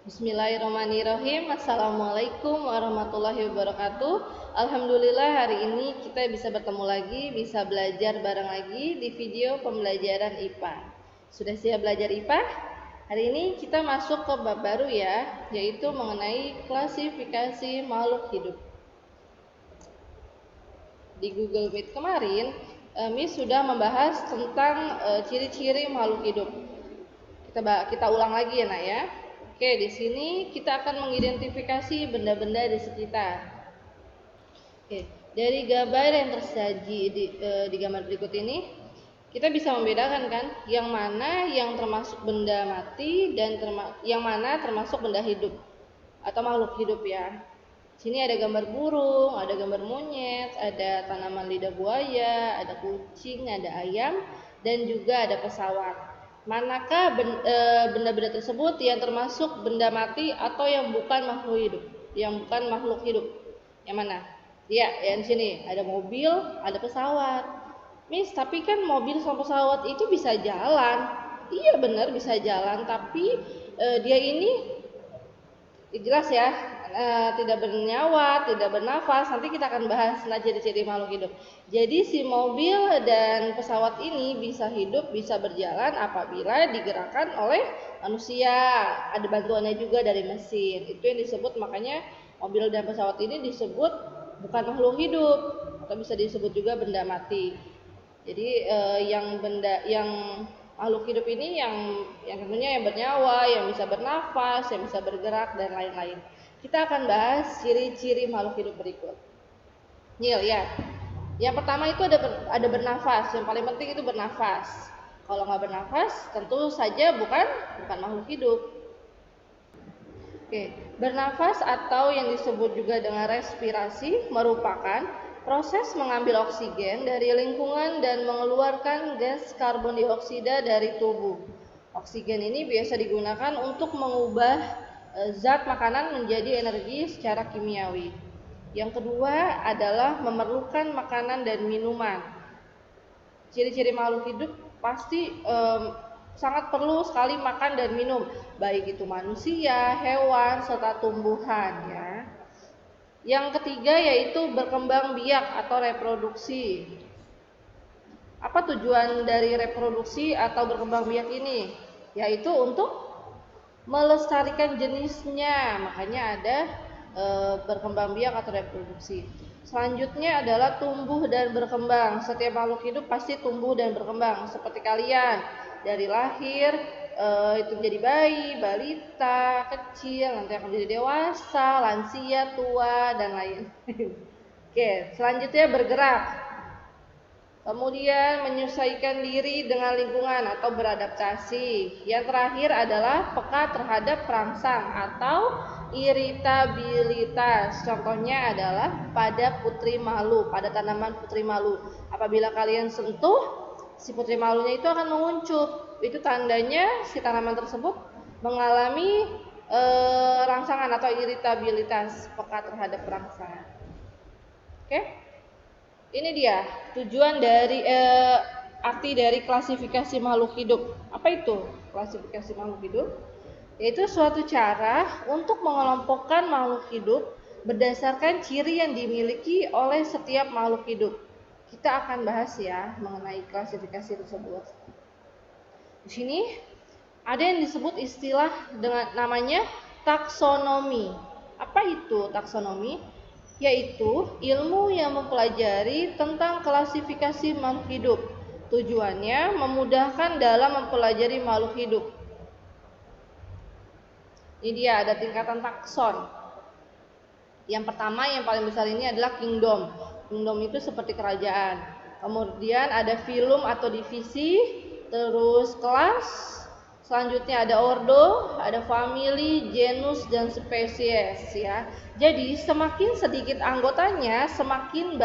Bismillahirrahmanirrahim. Assalamualaikum warahmatullahi wabarakatuh. Alhamdulillah hari ini kita bisa bertemu lagi, bisa belajar bareng lagi di video pembelajaran IPA. Sudah siap belajar IPA? Hari ini kita masuk ke bab baru ya, yaitu mengenai klasifikasi makhluk hidup. Di Google Meet kemarin, Miss sudah membahas tentang ciri-ciri makhluk hidup. Kita ulang lagi ya nak ya. Oke, di sini kita akan mengidentifikasi benda-benda di sekitar. Oke, dari gambar yang tersaji di gambar berikut ini, kita bisa membedakan kan, yang mana yang termasuk benda mati dan yang mana termasuk benda hidup atau makhluk hidup ya. Sini ada gambar burung, ada gambar monyet, ada tanaman lidah buaya, ada kucing, ada ayam, dan juga ada pesawat. Manakah benda-benda tersebut yang termasuk benda mati atau yang bukan makhluk hidup? Yang bukan makhluk hidup. Yang mana? Ya, yang sini ada mobil, ada pesawat. Miss, tapi kan mobil sama pesawat itu bisa jalan. Iya benar bisa jalan, tapi dia ini jelas ya, tidak bernyawa, tidak bernafas. Nanti kita akan bahas ciri-ciri makhluk hidup. Jadi si mobil dan pesawat ini bisa hidup, bisa berjalan apabila digerakkan oleh manusia. Ada bantuannya juga dari mesin. Itu yang disebut, makanya mobil dan pesawat ini disebut bukan makhluk hidup, atau bisa disebut juga benda mati. Jadi yang makhluk hidup ini yang tentunya yang bernyawa, yang bisa bernafas, yang bisa bergerak dan lain-lain. Kita akan bahas ciri-ciri makhluk hidup berikut. Nih lihat. Yang pertama itu ada bernafas. Yang paling penting itu bernafas. Kalau nggak bernafas, tentu saja bukan makhluk hidup. Oke, bernafas atau yang disebut juga dengan respirasi merupakan proses mengambil oksigen dari lingkungan dan mengeluarkan gas karbon dioksida dari tubuh. Oksigen ini biasa digunakan untuk mengubah zat makanan menjadi energi secara kimiawi. Yang kedua adalah memerlukan makanan dan minuman. Ciri-ciri makhluk hidup pasti sangat perlu sekali makan dan minum, baik itu manusia, hewan, serta tumbuhan ya. Yang ketiga yaitu berkembang biak atau reproduksi. Apa tujuan dari reproduksi atau berkembang biak ini? Yaitu untuk melestarikan jenisnya, makanya ada berkembang biak atau reproduksi. Selanjutnya adalah tumbuh dan berkembang. Setiap makhluk hidup pasti tumbuh dan berkembang, seperti kalian dari lahir itu menjadi bayi, balita, kecil, nanti akan menjadi dewasa, lansia, tua, dan lain. Oke, selanjutnya bergerak. Kemudian menyesuaikan diri dengan lingkungan atau beradaptasi. Yang terakhir adalah peka terhadap perangsang atau iritabilitas. Contohnya adalah pada putri malu, pada tanaman putri malu. Apabila kalian sentuh, si putri malunya itu akan menguncup. Itu tandanya si tanaman tersebut mengalami rangsangan atau iritabilitas, peka terhadap rangsangan. Oke? Ini dia tujuan dari arti dari klasifikasi makhluk hidup. Apa itu klasifikasi makhluk hidup? Yaitu suatu cara untuk mengelompokkan makhluk hidup berdasarkan ciri yang dimiliki oleh setiap makhluk hidup. Kita akan bahas ya mengenai klasifikasi tersebut. Di sini ada yang disebut istilah dengan namanya taksonomi. Apa itu taksonomi? Yaitu ilmu yang mempelajari tentang klasifikasi makhluk hidup. Tujuannya memudahkan dalam mempelajari makhluk hidup. Ini dia ada tingkatan takson. Yang pertama yang paling besar ini adalah kingdom. Kingdom itu seperti kerajaan. Kemudian ada filum atau divisi, terus kelas, selanjutnya ada ordo, ada family, genus, dan spesies ya. Jadi semakin sedikit anggotanya, semakin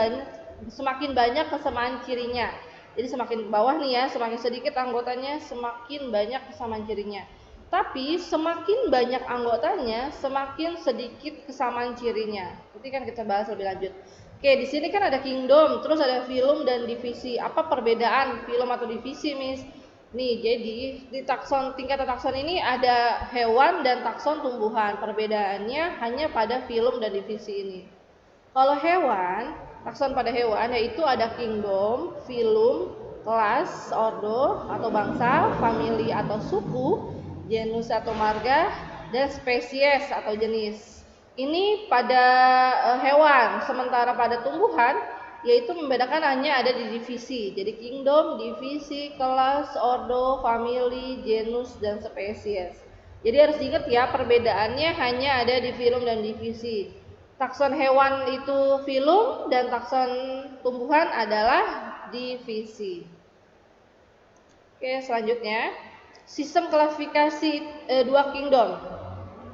banyak kesamaan cirinya. Jadi semakin bawah nih ya, semakin sedikit anggotanya, semakin banyak kesamaan cirinya. Tapi semakin banyak anggotanya, semakin sedikit kesamaan cirinya. Nanti kan kita bahas lebih lanjut. Oke, di sini kan ada kingdom, terus ada filum dan divisi. Apa perbedaan filum atau divisi, Miss? Nih, jadi di tingkatan takson ini ada hewan dan takson tumbuhan. Perbedaannya hanya pada filum dan divisi ini. Kalau hewan, takson pada hewan yaitu ada kingdom, filum, kelas, ordo atau bangsa, famili atau suku, genus atau marga, dan spesies atau jenis. Ini pada hewan, sementara pada tumbuhan yaitu membedakan hanya ada di divisi. Jadi kingdom, divisi, kelas, ordo, famili, genus, dan spesies. Jadi harus diingat ya, perbedaannya hanya ada di filum dan divisi. Takson hewan itu filum dan takson tumbuhan adalah divisi. Oke, selanjutnya sistem klasifikasi dua kingdom.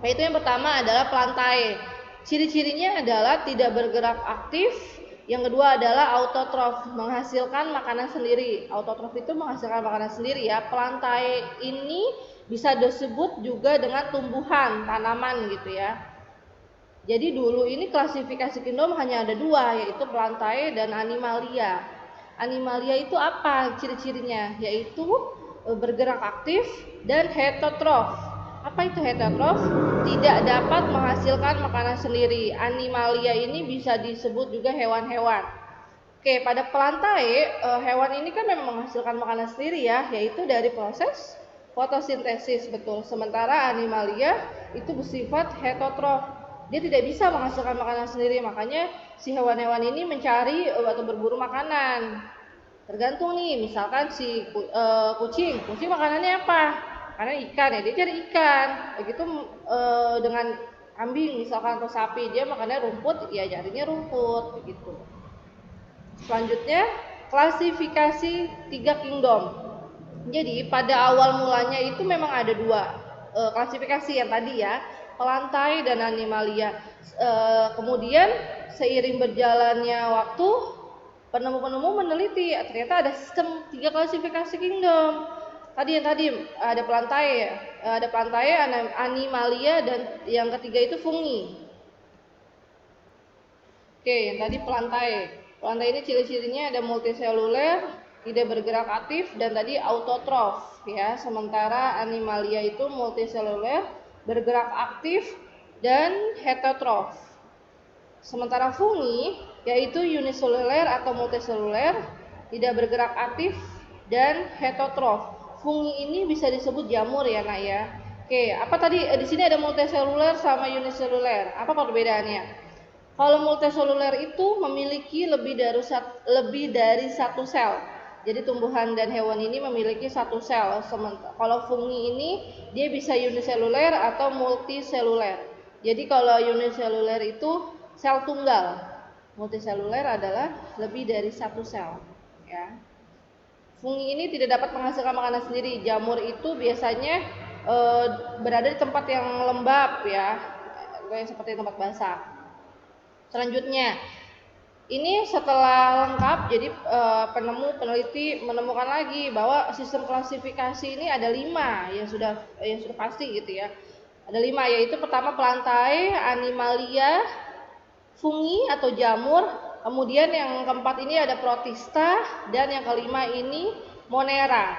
Yaitu yang pertama adalah plantae. Ciri-cirinya adalah tidak bergerak aktif. Yang kedua adalah autotrof, menghasilkan makanan sendiri. Autotrof itu menghasilkan makanan sendiri ya. Plantae ini bisa disebut juga dengan tumbuhan, tanaman gitu ya. Jadi dulu ini klasifikasi kingdom hanya ada dua, yaitu plantae dan animalia. Animalia itu apa ciri-cirinya? Yaitu bergerak aktif dan heterotrof. Apa itu heterotrof? Tidak dapat menghasilkan makanan sendiri. Animalia ini bisa disebut juga hewan-hewan. Oke, pada plantae, hewan ini kan memang menghasilkan makanan sendiri ya, yaitu dari proses fotosintesis, betul. Sementara animalia itu bersifat heterotrof. Dia tidak bisa menghasilkan makanan sendiri, makanya si hewan-hewan ini mencari atau berburu makanan. Tergantung nih, misalkan si kucing makanannya apa? Karena ikan ya, dia cari ikan. Begitu dengan kambing misalkan atau sapi, dia makannya rumput, ya carinya rumput begitu. Selanjutnya, klasifikasi 3 kingdom. Jadi pada awal mulanya itu memang ada dua klasifikasi yang tadi ya, plantae dan animalia. Kemudian seiring berjalannya waktu, penemu-penemu meneliti ternyata ada sistem 3 klasifikasi kingdom. Tadi ada plantae, animalia, dan yang ketiga itu fungi. Oke, yang tadi plantae. Plantae ini ciri-cirinya ada multiseluler, tidak bergerak aktif, dan tadi autotrof ya. Sementara animalia itu multiseluler, bergerak aktif, dan heterotrof. Sementara fungi yaitu uniseluler atau multiseluler, tidak bergerak aktif, dan heterotrof. Fungi ini bisa disebut jamur ya nak ya. Oke, apa tadi di sini ada multiseluler sama uniseluler. Apa perbedaannya? Kalau multiseluler itu memiliki lebih dari satu sel. Jadi tumbuhan dan hewan ini memiliki satu sel. Kalau fungi ini dia bisa uniseluler atau multiseluler. Jadi kalau uniseluler itu sel tunggal. Multiseluler adalah lebih dari satu sel. Ya. Fungi ini tidak dapat menghasilkan makanan sendiri. Jamur itu biasanya berada di tempat yang lembab ya, seperti tempat basah. Selanjutnya, ini setelah lengkap, jadi peneliti menemukan lagi bahwa sistem klasifikasi ini ada 5 yang sudah pasti gitu ya. Ada 5, yaitu pertama plantae, animalia, fungi atau jamur, kemudian yang keempat ini ada protista, dan yang kelima ini monera.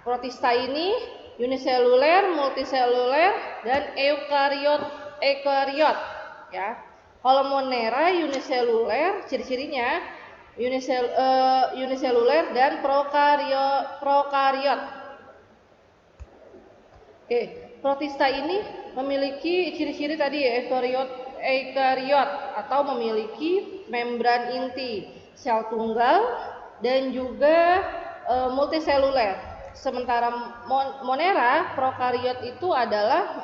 Protista ini uniseluler, multiseluler, dan eukariot ya. Kalau monera uniseluler, ciri-cirinya uniseluler dan prokariot. Oke, protista ini memiliki ciri-ciri tadi ya, eukariot atau memiliki membran inti, sel tunggal, dan juga multiseluler. Sementara monera, prokariot itu adalah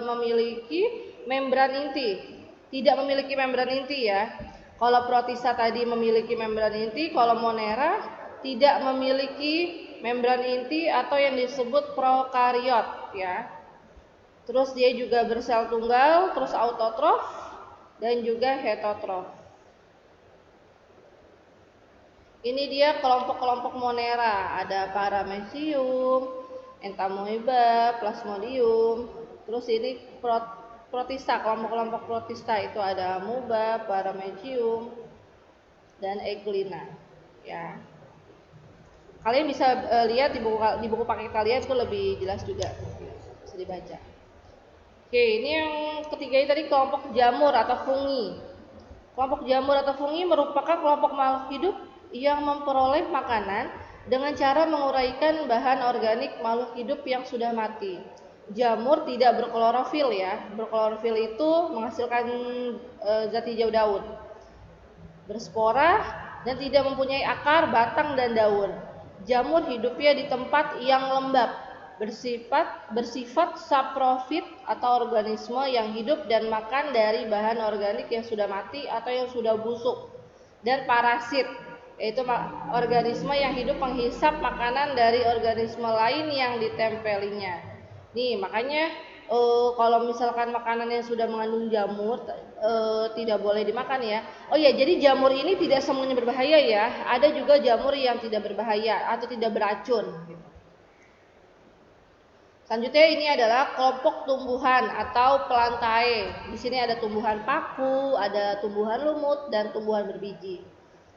memiliki membran inti. Tidak memiliki membran inti ya. Kalau protista tadi memiliki membran inti, kalau monera tidak memiliki membran inti atau yang disebut prokariot ya. Terus dia juga bersel tunggal, terus autotrof, dan juga heterotrof. Ini dia kelompok-kelompok monera, ada paramecium, entamoeba, plasmodium. Terus ini protista, kelompok-kelompok protista itu ada amoeba, paramecium, dan eglina ya. Kalian bisa lihat di buku paket kalian itu lebih jelas juga, bisa dibaca. Oke, ini yang ketiga ini tadi kelompok jamur atau fungi. Kelompok jamur atau fungi merupakan kelompok makhluk hidup yang memperoleh makanan dengan cara menguraikan bahan organik makhluk hidup yang sudah mati. Jamur tidak berklorofil ya. Berklorofil itu menghasilkan zat hijau daun. Berspora dan tidak mempunyai akar, batang, dan daun. Jamur hidupnya di tempat yang lembab, bersifat saprofit atau organisme yang hidup dan makan dari bahan organik yang sudah mati atau yang sudah busuk. Dan parasit, yaitu organisme yang hidup menghisap makanan dari organisme lain yang ditempelinya. Nih, makanya kalau misalkan makanan yang sudah mengandung jamur tidak boleh dimakan ya. Oh ya, jadi jamur ini tidak semuanya berbahaya ya. Ada juga jamur yang tidak berbahaya atau tidak beracun. Selanjutnya ini adalah kelompok tumbuhan atau plantae. Di sini ada tumbuhan paku, ada tumbuhan lumut, dan tumbuhan berbiji.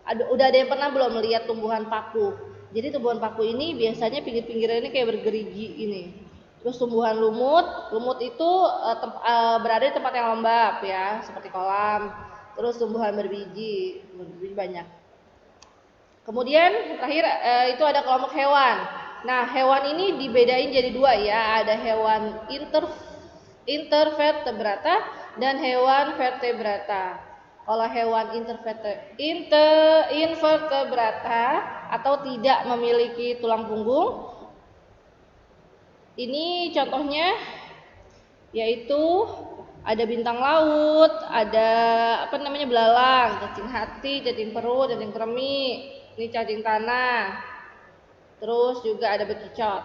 Udah ada yang pernah belum melihat tumbuhan paku? Jadi tumbuhan paku ini biasanya pinggir-pinggirnya ini kayak bergerigi ini. Terus tumbuhan lumut itu berada di tempat yang lembab ya, seperti kolam. Terus tumbuhan berbiji banyak. Kemudian terakhir itu ada kelompok hewan. Nah, hewan ini dibedain jadi dua ya, ada hewan intervertebrata dan hewan vertebrata. Kalau hewan invertebrata atau tidak memiliki tulang punggung, ini contohnya yaitu ada bintang laut, ada belalang, cacing hati, cacing perut, cacing kremi, ini cacing tanah. Terus juga ada bekicot.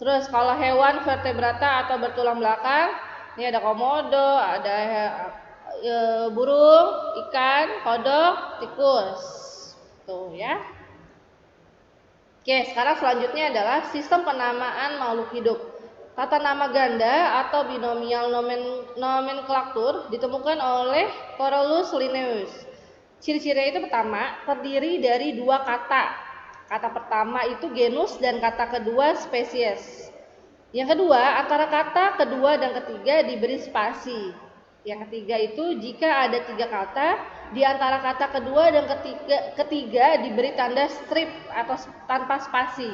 Terus kalau hewan vertebrata atau bertulang belakang, ini ada komodo, ada burung, ikan, kodok, tikus. Tuh ya. Oke, sekarang selanjutnya adalah sistem penamaan makhluk hidup. Tata nama ganda atau binomial nomenklatur ditemukan oleh Carolus Linnaeus. Ciri-cirinya itu pertama, terdiri dari dua kata. Kata pertama itu genus dan kata kedua spesies. Yang kedua, antara kata kedua dan ketiga diberi spasi. Yang ketiga itu jika ada tiga kata, di antara kata kedua dan ketiga diberi tanda strip atau tanpa spasi.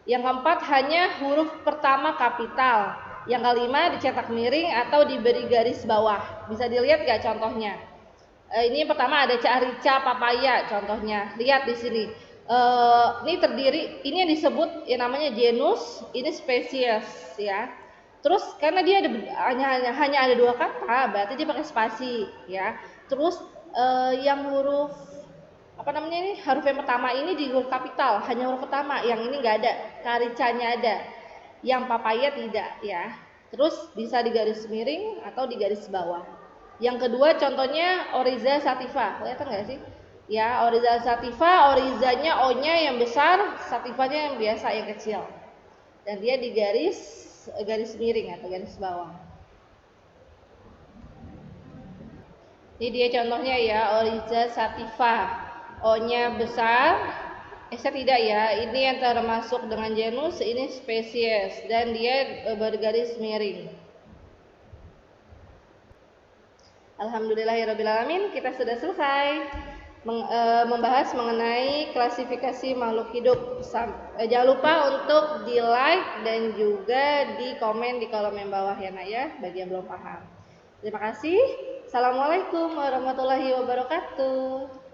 Yang keempat hanya huruf pertama kapital. Yang kelima dicetak miring atau diberi garis bawah. Bisa dilihat gak contohnya? Ini pertama ada rica papaya contohnya. Lihat di sini. Ini terdiri, ini yang disebut yang namanya genus, ini spesies ya. Terus karena dia hanya ada dua kata, berarti dia pakai spasi ya. Terus yang huruf huruf yang pertama ini di huruf kapital, hanya huruf pertama, yang ini nggak ada, karicanya ada, yang papaya tidak ya. Terus bisa di garis miring atau di garis bawah. Yang kedua contohnya Oryza sativa, kelihatan nggak sih? Ya, Oryza sativa, oryzanya O-nya yang besar, sativanya yang biasa yang kecil. Dan dia di garis miring atau garis bawah. Ini dia contohnya ya, Oryza sativa. O-nya besar, tidak ya, ini yang termasuk dengan genus, ini spesies dan dia bergaris miring. Alhamdulillahirrabbilalamin, kita sudah selesai membahas mengenai klasifikasi makhluk hidup. Jangan lupa untuk di like dan juga di komen di kolom yang bawah ya nak ya, bagi yang belum paham. Terima kasih. Assalamualaikum warahmatullahi wabarakatuh.